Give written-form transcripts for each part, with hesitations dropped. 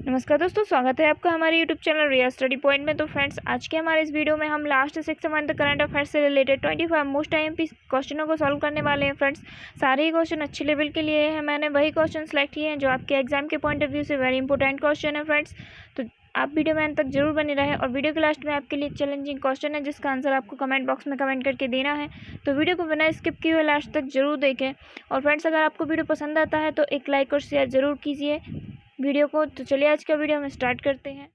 नमस्कार दोस्तों, स्वागत है आपका हमारे यूट्यूब चैनल रिया स्टडी पॉइंट में। तो फ्रेंड्स, आज के हमारे इस वीडियो में हम लास्ट 6 मंथ करंट अफेयर्स से रिलेटेड 25 मोस्ट आईएमपी क्वेश्चनों को सॉल्व करने वाले हैं। फ्रेंड्स, सारे ही क्वेश्चन अच्छे लेवल के लिए हैं। मैंने वही क्वेश्चन सेलेक्ट किए हैं जो आपके एग्जाम के पॉइंट ऑफ व्यू से वेरी इंपॉर्टेंट क्वेश्चन है। फ्रेंड्स, तो आप वीडियो में अंत तक जरूर बने रहें और वीडियो के लास्ट में आपके लिए चैलेंजिंग क्वेश्चन है जिसका आंसर आपको कमेंट बॉक्स में कमेंट करके देना है। तो वीडियो को बिना स्किप किए हुए लास्ट तक जरूर देखें। और फ्रेंड्स, अगर आपको वीडियो पसंद आता है तो एक लाइक और शेयर जरूर कीजिए वीडियो को। तो चलिए आज का वीडियो हम स्टार्ट करते हैं।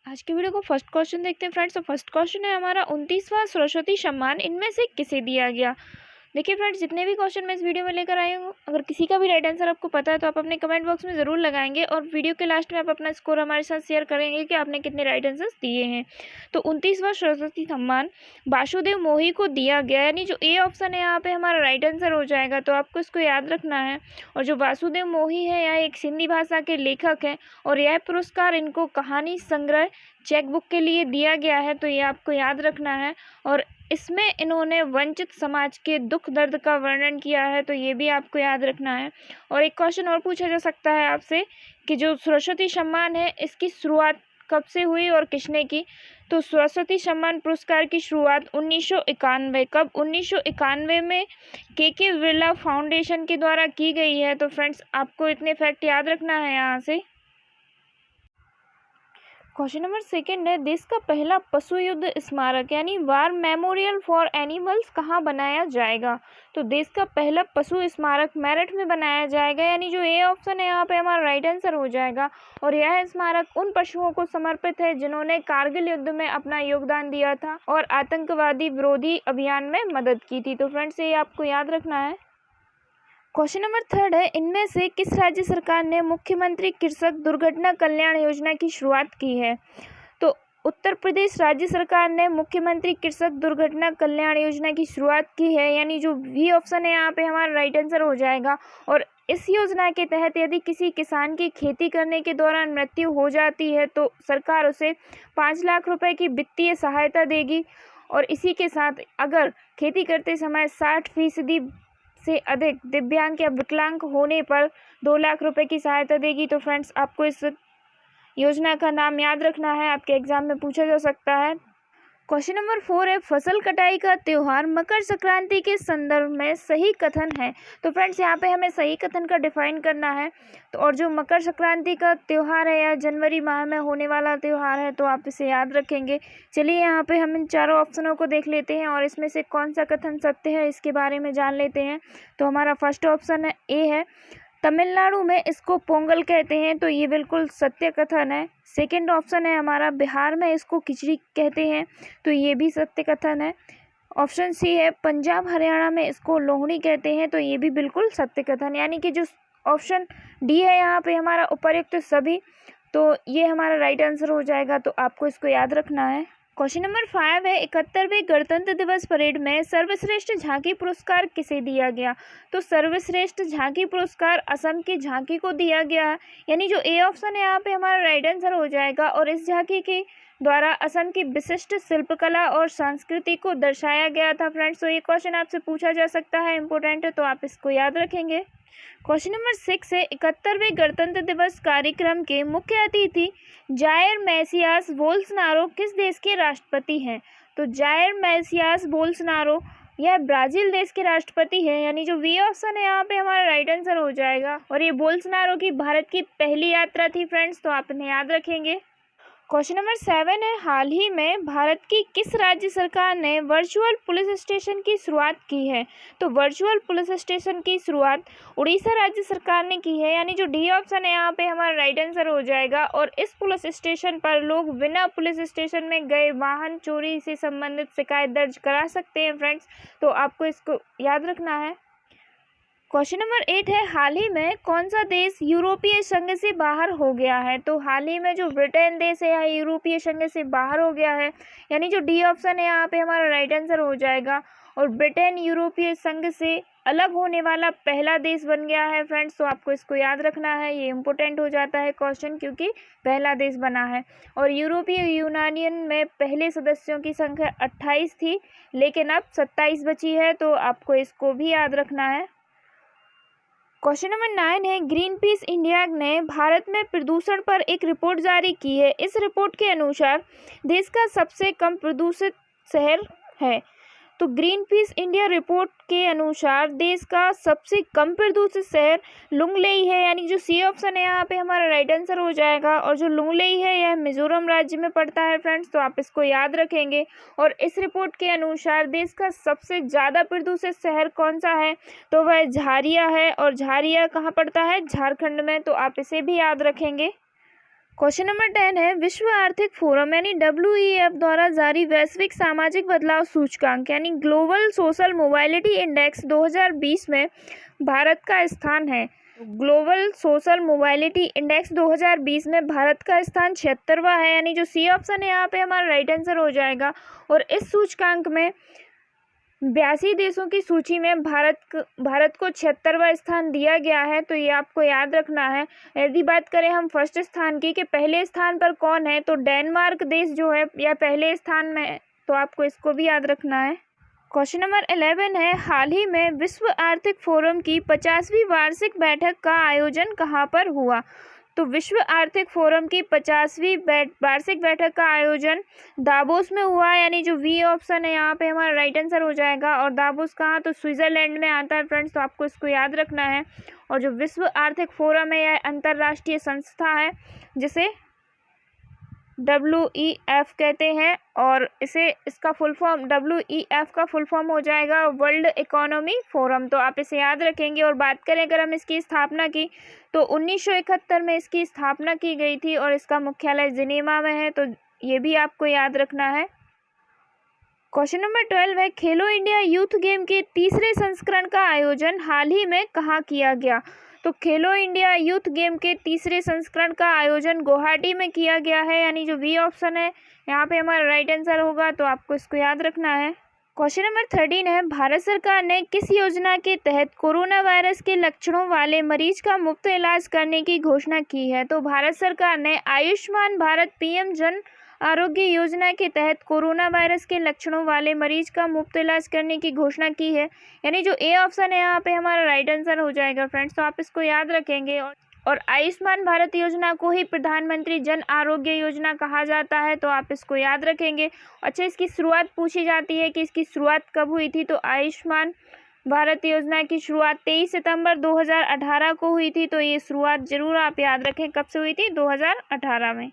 आज के वीडियो को फर्स्ट क्वेश्चन देखते हैं। फ्रेंड्स, तो फर्स्ट क्वेश्चन है हमारा 29वां सरस्वती सम्मान इनमें से किसे दिया गया। देखिए फ्रेंड्स, जितने भी क्वेश्चन मैं इस वीडियो में लेकर आई हूँ, अगर किसी का भी राइट आंसर आपको पता है तो आप अपने कमेंट बॉक्स में ज़रूर लगाएंगे और वीडियो के लास्ट में आप अपना स्कोर हमारे साथ शेयर करेंगे कि आपने कितने राइट आंसर्स दिए हैं। तो 29वां सरस्वती सम्मान वासुदेव मोही को दिया गया, यानी जो ए ऑप्शन है यहाँ पे हमारा राइट आंसर हो जाएगा। तो आपको इसको याद रखना है। और जो वासुदेव मोही है यह एक सिंधी भाषा के लेखक हैं और यह पुरस्कार इनको कहानी संग्रह चेकबुक के लिए दिया गया है। तो ये आपको याद रखना है। और इसमें इन्होंने वंचित समाज के दुख दर्द का वर्णन किया है, तो ये भी आपको याद रखना है। और एक क्वेश्चन और पूछा जा सकता है आपसे कि जो सरस्वती सम्मान है इसकी शुरुआत कब से हुई और किसने की। तो सरस्वती सम्मान पुरस्कार की शुरुआत 1991 कब 1991 में के बिरला फाउंडेशन के द्वारा की गई है। तो फ्रेंड्स, आपको इतने फैक्ट याद रखना है यहाँ से। क्वेश्चन नंबर सेकंड है, देश का पहला पशु युद्ध स्मारक यानी वार मेमोरियल फॉर एनिमल्स कहाँ बनाया जाएगा। तो देश का पहला पशु स्मारक मेरठ में बनाया जाएगा, यानी जो ए ऑप्शन है यहाँ पे हमारा राइट आंसर हो जाएगा। और यह स्मारक उन पशुओं को समर्पित है जिन्होंने कारगिल युद्ध में अपना योगदान दिया था और आतंकवादी विरोधी अभियान में मदद की थी। तो फ्रेंड्स, ये आपको याद रखना है। क्वेश्चन नंबर थर्ड है, इनमें से किस राज्य सरकार ने मुख्यमंत्री कृषक दुर्घटना कल्याण योजना की शुरुआत की है। तो उत्तर प्रदेश राज्य सरकार ने मुख्यमंत्री कृषक दुर्घटना कल्याण योजना की शुरुआत की है, यानी जो बी ऑप्शन है यहाँ पे हमारा राइट आंसर हो जाएगा। और इस योजना के तहत यदि किसी किसान की खेती करने के दौरान मृत्यु हो जाती है तो सरकार उसे 5 लाख रुपए की वित्तीय सहायता देगी। और इसी के साथ अगर खेती करते समय 60% से अधिक दिव्यांग या विकलांग होने पर 2 लाख रुपए की सहायता देगी। तो फ्रेंड्स, आपको इस योजना का नाम याद रखना है, आपके एग्जाम में पूछा जा सकता है। क्वेश्चन नंबर 4 है, फसल कटाई का त्यौहार मकर संक्रांति के संदर्भ में सही कथन है। तो फ्रेंड्स, यहाँ पे हमें सही कथन का डिफाइन करना है। तो और जो मकर संक्रांति का त्यौहार है यह जनवरी माह में होने वाला त्यौहार है, तो आप इसे याद रखेंगे। चलिए यहाँ पे हम इन चारों ऑप्शनों को देख लेते हैं और इसमें से कौन सा कथन सत्य है इसके बारे में जान लेते हैं। तो हमारा फर्स्ट ऑप्शन है ए है, तमिलनाडु में इसको पोंगल कहते हैं, तो ये बिल्कुल सत्य कथन है। सेकंड ऑप्शन है हमारा, बिहार में इसको खिचड़ी कहते हैं, तो ये भी सत्य कथन है। ऑप्शन सी है, पंजाब हरियाणा में इसको लोहड़ी कहते हैं, तो ये भी बिल्कुल सत्य कथन, यानी कि जो ऑप्शन डी है यहाँ पे हमारा उपर्युक्त सभी, तो ये हमारा राइट आंसर हो जाएगा। तो आपको इसको याद रखना है। क्वेश्चन नंबर 5 है, 71वें गणतंत्र दिवस परेड में सर्वश्रेष्ठ झांकी पुरस्कार किसे दिया गया। तो सर्वश्रेष्ठ झांकी पुरस्कार असम की झांकी को दिया गया, यानी जो ए ऑप्शन है यहाँ पे हमारा राइट आंसर हो जाएगा। और इस झांकी के द्वारा असम की विशिष्ट शिल्पकला और संस्कृति को दर्शाया गया था। फ्रेंड्स, तो ये क्वेश्चन आपसे पूछा जा सकता है, इंपॉर्टेंट है, तो आप इसको याद रखेंगे। क्वेश्चन नंबर 6 है, 71वें गणतंत्र दिवस कार्यक्रम के मुख्य अतिथि जायर मैसियास बोल्सोनारो किस देश के राष्ट्रपति हैं। तो जायर मैसियास बोल्सोनारो यह ब्राजील देश के राष्ट्रपति हैं, यानी जो वी ऑप्शन है यहाँ पे हमारा राइट आंसर हो जाएगा। और ये बोल्सोनारो की भारत की पहली यात्रा थी। फ्रेंड्स, तो आप इन्हें याद रखेंगे। क्वेश्चन नंबर 7 है, हाल ही में भारत की किस राज्य सरकार ने वर्चुअल पुलिस स्टेशन की शुरुआत की है। तो वर्चुअल पुलिस स्टेशन की शुरुआत उड़ीसा राज्य सरकार ने की है, यानी जो डी ऑप्शन है यहाँ पे हमारा राइट आंसर हो जाएगा। और इस पुलिस स्टेशन पर लोग बिना पुलिस स्टेशन में गए वाहन चोरी से संबंधित शिकायत दर्ज करा सकते हैं। फ्रेंड्स, तो आपको इसको याद रखना है। क्वेश्चन नंबर 8 है, हाल ही में कौन सा देश यूरोपीय संघ से बाहर हो गया है। तो हाल ही में जो ब्रिटेन देश है यह यूरोपीय संघ से बाहर हो गया है, यानी जो डी ऑप्शन है यहाँ पे हमारा राइट आंसर हो जाएगा। और ब्रिटेन यूरोपीय संघ से अलग होने वाला पहला देश बन गया है। फ्रेंड्स, तो आपको इसको याद रखना है, ये इंपॉर्टेंट हो जाता है क्वेश्चन, क्योंकि पहला देश बना है। और यूरोपीय यूनियन में पहले सदस्यों की संख्या 28 थी, लेकिन अब 27 बची है, तो आपको इसको भी याद रखना है। क्वेश्चन नंबर 9 है, ग्रीन पीस इंडिया ने भारत में प्रदूषण पर एक रिपोर्ट जारी की है। इस रिपोर्ट के अनुसार देश का सबसे कम प्रदूषित शहर है। तो ग्रीन पीस इंडिया रिपोर्ट के अनुसार देश का सबसे कम प्रदूषित शहर लुंगलेई है, यानी जो सी ऑप्शन है यहाँ पे हमारा राइट आंसर हो जाएगा। और जो लुंगलेई है यह मिजोरम राज्य में पड़ता है फ्रेंड्स, तो आप इसको याद रखेंगे। और इस रिपोर्ट के अनुसार देश का सबसे ज़्यादा प्रदूषित शहर कौन सा है, तो वह झारिया है। और झारिया कहाँ पड़ता है, झारखंड में, तो आप इसे भी याद रखेंगे। क्वेश्चन नंबर 10 है, विश्व आर्थिक फोरम यानी WEF द्वारा जारी वैश्विक सामाजिक बदलाव सूचकांक यानी ग्लोबल सोशल मोबाइलिटी इंडेक्स 2020 में भारत का स्थान है। ग्लोबल सोशल मोबाइलिटी इंडेक्स 2020 में भारत का स्थान 76वां है, यानी जो सी ऑप्शन है यहाँ पे हमारा राइट आंसर हो जाएगा। और इस सूचकांक में 82 देशों की सूची में भारत को 76वां स्थान दिया गया है, तो ये आपको याद रखना है। यदि बात करें हम फर्स्ट स्थान की कि पहले स्थान पर कौन है, तो डेनमार्क देश जो है यह पहले स्थान में है, तो आपको इसको भी याद रखना है। क्वेश्चन नंबर 11 है, हाल ही में विश्व आर्थिक फोरम की 50वीं वार्षिक बैठक का आयोजन कहाँ पर हुआ। तो विश्व आर्थिक फोरम की 50वीं वार्षिक बैठक का आयोजन दावोस में हुआ, यानी जो वी ऑप्शन है यहाँ पे हमारा राइट आंसर हो जाएगा। और दावोस कहाँ, तो स्विट्जरलैंड में आता है फ्रेंड्स, तो आपको इसको याद रखना है। और जो विश्व आर्थिक फोरम है यह अंतर्राष्ट्रीय संस्था है जिसे WEF कहते हैं, और इसका फुल फॉर्म WEF का फुल फॉर्म हो जाएगा वर्ल्ड इकोनॉमी फोरम, तो आप इसे याद रखेंगे। और बात करें अगर हम इसकी स्थापना की, तो 1971 में इसकी स्थापना की गई थी और इसका मुख्यालय जिनेवा में है, तो ये भी आपको याद रखना है। क्वेश्चन नंबर 12 है, खेलो इंडिया यूथ गेम के तीसरे संस्करण का आयोजन हाल ही में कहाँ किया गया। तो खेलो इंडिया यूथ गेम के तीसरे संस्करण का आयोजन गुवाहाटी में किया गया है, यानी जो वी ऑप्शन है यहाँ पे हमारा राइट आंसर होगा, तो आपको इसको याद रखना है। क्वेश्चन नंबर 13 है, भारत सरकार ने किस योजना के तहत कोरोना वायरस के लक्षणों वाले मरीज का मुफ्त इलाज करने की घोषणा की है। तो भारत सरकार ने आयुष्मान भारत PM जन आरोग्य योजना के तहत कोरोना वायरस के लक्षणों वाले मरीज का मुफ्त इलाज करने की घोषणा की है, यानी जो ए ऑप्शन है यहाँ पे हमारा राइट आंसर हो जाएगा फ्रेंड्स, तो आप इसको याद रखेंगे। और आयुष्मान भारत योजना को ही प्रधानमंत्री जन आरोग्य योजना कहा जाता है, तो आप इसको याद रखेंगे। अच्छा, इसकी शुरुआत पूछी जाती है कि इसकी शुरुआत कब हुई थी, तो आयुष्मान भारत योजना की शुरुआत 23 सितंबर 2018 को हुई थी, तो ये शुरुआत जरूर आप याद रखें कब से हुई थी, 2018 में।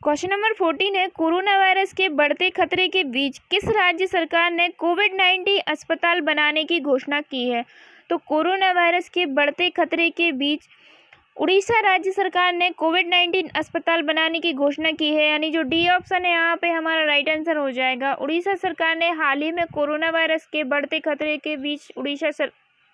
क्वेश्चन नंबर 14 है, कोरोना वायरस के बढ़ते खतरे के बीच किस राज्य सरकार ने कोविड-19 अस्पताल बनाने की घोषणा की है। तो कोरोना वायरस के बढ़ते खतरे के बीच उड़ीसा राज्य सरकार ने कोविड-19 अस्पताल बनाने की घोषणा की है, यानी जो डी ऑप्शन है यहाँ पे हमारा राइट आंसर हो जाएगा। उड़ीसा सरकार ने हाल ही में कोरोना वायरस के बढ़ते खतरे के बीच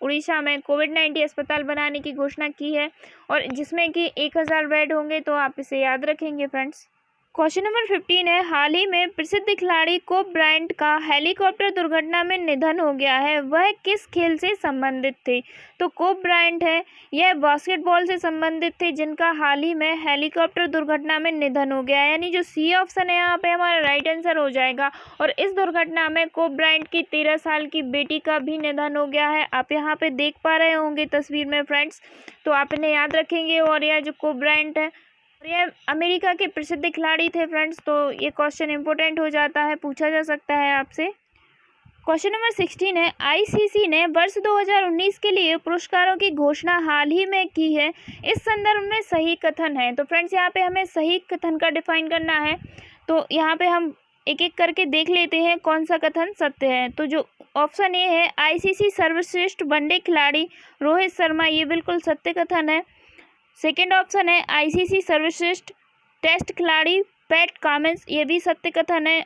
उड़ीसा में कोविड-19 अस्पताल बनाने की घोषणा की है, और जिसमें कि 1000 बेड होंगे, तो आप इसे याद रखेंगे फ्रेंड्स। क्वेश्चन नंबर 15 है, हाल ही में प्रसिद्ध खिलाड़ी कोब ब्रायंट का हेलीकॉप्टर दुर्घटना में निधन हो गया है, वह किस खेल से संबंधित थे। तो कोब ब्रायंट है यह बास्केटबॉल से संबंधित थे, जिनका हाल ही में हेलीकॉप्टर दुर्घटना में निधन हो गया है, यानी जो सी ऑप्शन है यहाँ पे हमारा राइट आंसर हो जाएगा। और इस दुर्घटना में कोब ब्रायंट की 13 साल की बेटी का भी निधन हो गया है, आप यहाँ पे देख पा रहे होंगे तस्वीर में फ्रेंड्स, तो आप इन्हें याद रखेंगे। और यह जो कोब ब्रायंट है यह अमेरिका के प्रसिद्ध खिलाड़ी थे फ्रेंड्स, तो ये क्वेश्चन इंपॉर्टेंट हो जाता है, पूछा जा सकता है आपसे। क्वेश्चन नंबर 16 है, ICC ने वर्ष 2019 के लिए पुरस्कारों की घोषणा हाल ही में की है, इस संदर्भ में सही कथन है। तो फ्रेंड्स यहाँ पे हमें सही कथन का डिफाइन करना है, तो यहाँ पे हम एक एक करके देख लेते हैं कौन सा कथन सत्य है। तो जो ऑप्शन ए है, ICC सर्वश्रेष्ठ वनडे खिलाड़ी रोहित शर्मा, ये बिल्कुल सत्य कथन है। सेकेंड ऑप्शन है, ICC सर्वश्रेष्ठ टेस्ट खिलाड़ी पैट कमिंस, ये भी सत्य कथन है।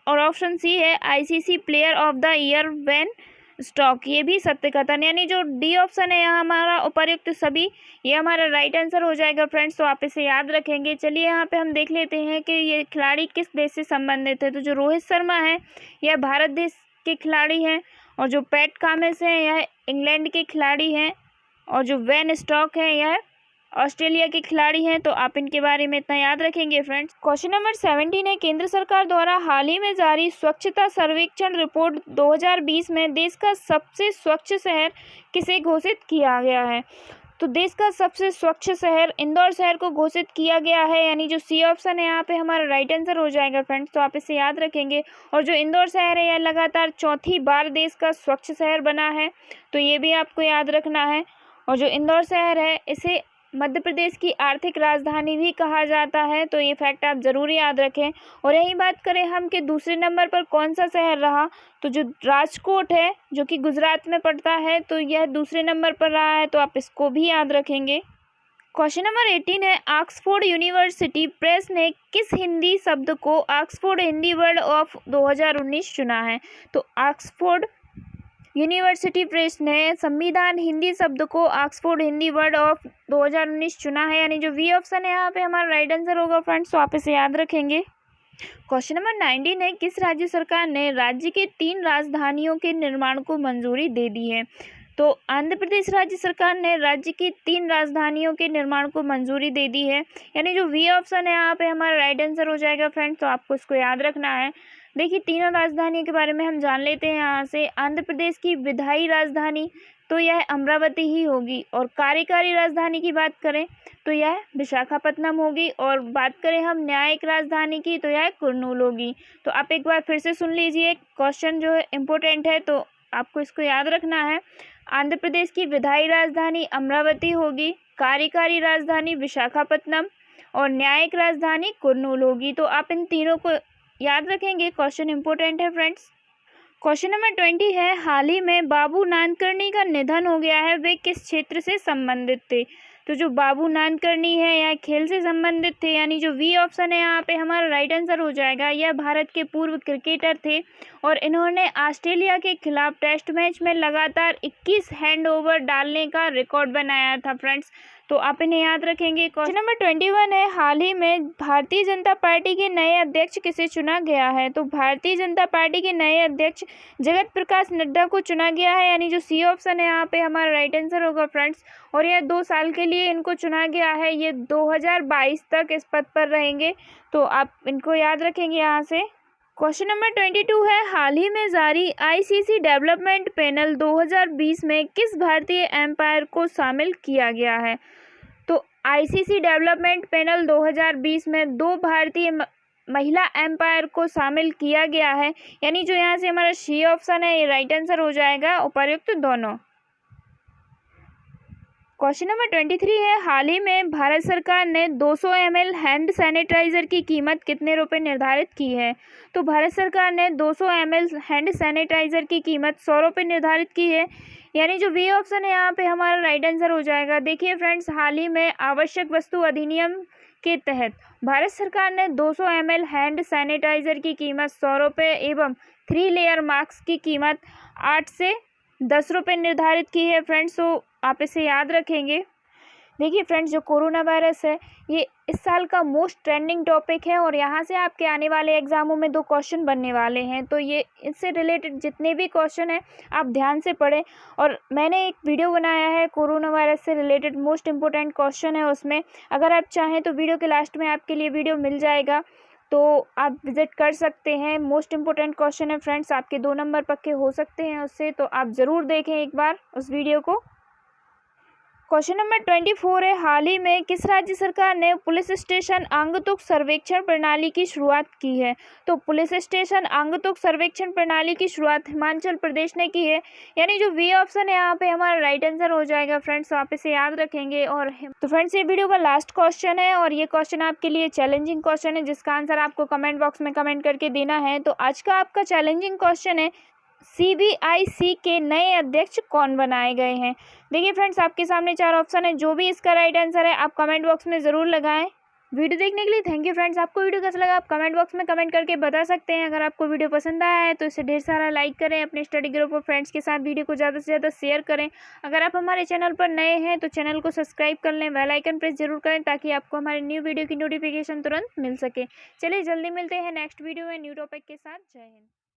और ऑप्शन सी है, ICC player of the year Ben stock, ये भी सत्य कथन, यानी जो डी ऑप्शन है यहाँ हमारा उपर्युक्त सभी, ये हमारा राइट आंसर हो जाएगा फ्रेंड्स, तो आप इसे याद रखेंगे। चलिए यहाँ पे हम देख लेते हैं कि ये खिलाड़ी किस देश से संबंधित है। तो जो रोहित शर्मा है यह भारत देश के खिलाड़ी हैं, और जो पैट कमिंस हैं यह इंग्लैंड के खिलाड़ी हैं, और जो बेन स्टॉक है यह ऑस्ट्रेलिया के खिलाड़ी हैं, तो आप इनके बारे में इतना याद रखेंगे फ्रेंड्स। क्वेश्चन नंबर 17 है, केंद्र सरकार द्वारा हाल ही में जारी स्वच्छता सर्वेक्षण रिपोर्ट 2020 में देश का सबसे स्वच्छ शहर किसे घोषित किया गया है। तो देश का सबसे स्वच्छ शहर इंदौर शहर को घोषित किया गया है, यानी जो सी ऑप्शन है यहाँ पे हमारा राइट आंसर हो जाएगा फ्रेंड्स। तो आप इसे याद रखेंगे। और जो इंदौर शहर है यह लगातार चौथी बार देश का स्वच्छ शहर बना है, तो ये भी आपको याद रखना है। और जो इंदौर शहर है इसे मध्य प्रदेश की आर्थिक राजधानी भी कहा जाता है, तो ये फैक्ट आप ज़रूर याद रखें। और यही बात करें हम कि दूसरे नंबर पर कौन सा शहर रहा, तो जो राजकोट है जो कि गुजरात में पड़ता है, तो यह दूसरे नंबर पर रहा है, तो आप इसको भी याद रखेंगे। क्वेश्चन नंबर 18 है, ऑक्सफोर्ड यूनिवर्सिटी प्रेस ने किस हिंदी शब्द को ऑक्सफोर्ड हिंदी वर्ड ऑफ 2019 चुना है? तो ऑक्सफोर्ड यूनिवर्सिटी प्रेस ने संविधान हिंदी शब्द को ऑक्सफोर्ड हिंदी वर्ड ऑफ 2019 चुना है, यानी जो वी ऑप्शन है यहाँ पे हमारा राइट आंसर होगा फ्रेंड्स। तो आप इसे याद रखेंगे। क्वेश्चन नंबर 19 है, किस राज्य सरकार ने राज्य के 3 राजधानियों के निर्माण को मंजूरी दे दी है? तो आंध्र प्रदेश राज्य सरकार ने राज्य की 3 राजधानियों के निर्माण को मंजूरी दे दी है, यानी जो वी ऑप्शन है यहाँ पे हमारा राइट आंसर हो जाएगा फ्रेंड्स। तो आपको इसको याद रखना है। देखिए, तीनों राजधानियों के बारे में हम जान लेते हैं यहाँ से। आंध्र प्रदेश की विधायी राजधानी तो यह अमरावती ही होगी, और कार्यकारी राजधानी की बात करें तो यह विशाखापट्टनम होगी, और बात करें हम न्यायिक राजधानी की तो यह कुर्नूल होगी। तो आप एक बार फिर से सुन लीजिए, क्वेश्चन जो है इम्पोर्टेंट है, तो आपको इसको याद रखना है। आंध्र प्रदेश की विधायी राजधानी अमरावती होगी, कार्यकारी राजधानी विशाखापट्टनम और न्यायिक राजधानी कुर्नूल होगी। तो आप इन तीनों को याद रखेंगे, क्वेश्चन इंपॉर्टेंट है फ्रेंड्स। क्वेश्चन नंबर 20 है, हाल ही में बाबू नानकर्णी का निधन हो गया है, वे किस क्षेत्र से संबंधित थे? तो जो बाबू नानकर्णी है यह खेल से संबंधित थे, यानी जो वी ऑप्शन है यहाँ पे हमारा राइट आंसर हो जाएगा। यह भारत के पूर्व क्रिकेटर थे और इन्होंने ऑस्ट्रेलिया के खिलाफ टेस्ट मैच में लगातार 21 हैंडओवर डालने का रिकॉर्ड बनाया था फ्रेंड्स। तो आप इन्हें याद रखेंगे। क्वेश्चन नंबर 21 है, हाल ही में भारतीय जनता पार्टी के नए अध्यक्ष किसे चुना गया है? तो भारतीय जनता पार्टी के नए अध्यक्ष जगत प्रकाश नड्डा को चुना गया है, यानी जो सी ऑप्शन है यहाँ पे हमारा राइट आंसर होगा फ्रेंड्स। और यह 2 साल के लिए इनको चुना गया है, ये 2022 तक इस पद पर रहेंगे, तो आप इनको याद रखेंगे यहाँ से। क्वेश्चन नंबर 22 है, हाल ही में जारी आईसीसी डेवलपमेंट पैनल 2020 में किस भारतीय एम्पायर को शामिल किया गया है? तो आईसीसी डेवलपमेंट पैनल 2020 में 2 भारतीय महिला एम्पायर को शामिल किया गया है, यानी जो यहाँ से हमारा सी ऑप्शन है ये राइट आंसर हो जाएगा, उपर्युक्त दोनों। क्वेश्चन नंबर 23 है, हाल ही में भारत सरकार ने 200 ml हैंड सैनिटाइजर की कीमत कितने रुपए निर्धारित की है? तो भारत सरकार ने 200 ml हैंड सैनिटाइजर की कीमत 100 रुपये निर्धारित की है, यानी जो वी ऑप्शन है यहाँ पे हमारा राइट आंसर हो जाएगा। देखिए फ्रेंड्स, हाल ही में आवश्यक वस्तु अधिनियम के तहत भारत सरकार ने 200 ml हैंड सैनिटाइजर की कीमत 100 रुपये एवं 3 लेयर मास्क की कीमत 8 से 10 रुपये निर्धारित की है फ्रेंड्स। तो आप इसे याद रखेंगे। देखिए फ्रेंड्स, जो कोरोना वायरस है ये इस साल का मोस्ट ट्रेंडिंग टॉपिक है और यहाँ से आपके आने वाले एग्जामों में 2 क्वेश्चन बनने वाले हैं, तो ये इससे रिलेटेड जितने भी क्वेश्चन हैं आप ध्यान से पढ़ें। और मैंने एक वीडियो बनाया है कोरोना वायरस से रिलेटेड, मोस्ट इंपॉर्टेंट क्वेश्चन है उसमें, अगर आप चाहें तो वीडियो के लास्ट में आपके लिए वीडियो मिल जाएगा, तो आप विजिट कर सकते हैं। मोस्ट इंपॉर्टेंट क्वेश्चन है फ्रेंड्स, आपके 2 नंबर पक्के हो सकते हैं उससे, तो आप ज़रूर देखें एक बार उस वीडियो को। क्वेश्चन नंबर 24 है, हाल ही में किस राज्य सरकार ने पुलिस स्टेशन आंगतुक सर्वेक्षण प्रणाली की शुरुआत की है? तो पुलिस स्टेशन आंगतुक सर्वेक्षण प्रणाली की शुरुआत हिमाचल प्रदेश ने की है, यानी जो वी ऑप्शन है यहाँ पे हमारा राइट आंसर हो जाएगा फ्रेंड्स। तो आप इसे याद रखेंगे। और तो फ्रेंड्स, ये वीडियो का लास्ट क्वेश्चन है और ये क्वेश्चन आपके लिए चैलेंजिंग क्वेश्चन है जिसका आंसर आपको कमेंट बॉक्स में कमेंट करके देना है। तो आज का आपका चैलेंजिंग क्वेश्चन है, CBIC के नए अध्यक्ष कौन बनाए गए हैं? देखिए फ्रेंड्स, आपके सामने 4 ऑप्शन है, जो भी इसका राइट आंसर है आप कमेंट बॉक्स में ज़रूर लगाएं। वीडियो देखने के लिए थैंक यू फ्रेंड्स। आपको वीडियो कैसा लगा आप कमेंट बॉक्स में कमेंट करके बता सकते हैं। अगर आपको वीडियो पसंद आया है तो इसे ढेर सारा लाइक करें, अपने स्टडी ग्रुप और फ्रेंड्स के साथ वीडियो को ज़्यादा से ज़्यादा शेयर करें। अगर आप हमारे चैनल पर नए हैं तो चैनल को सब्सक्राइब कर लें, बेल आइकन प्रेस जरूर करें ताकि आपको हमारे न्यू वीडियो की नोटिफिकेशन तुरंत मिल सके। चलिए जल्दी मिलते हैं नेक्स्ट वीडियो में न्यू टॉपिक के साथ। जय हिंद।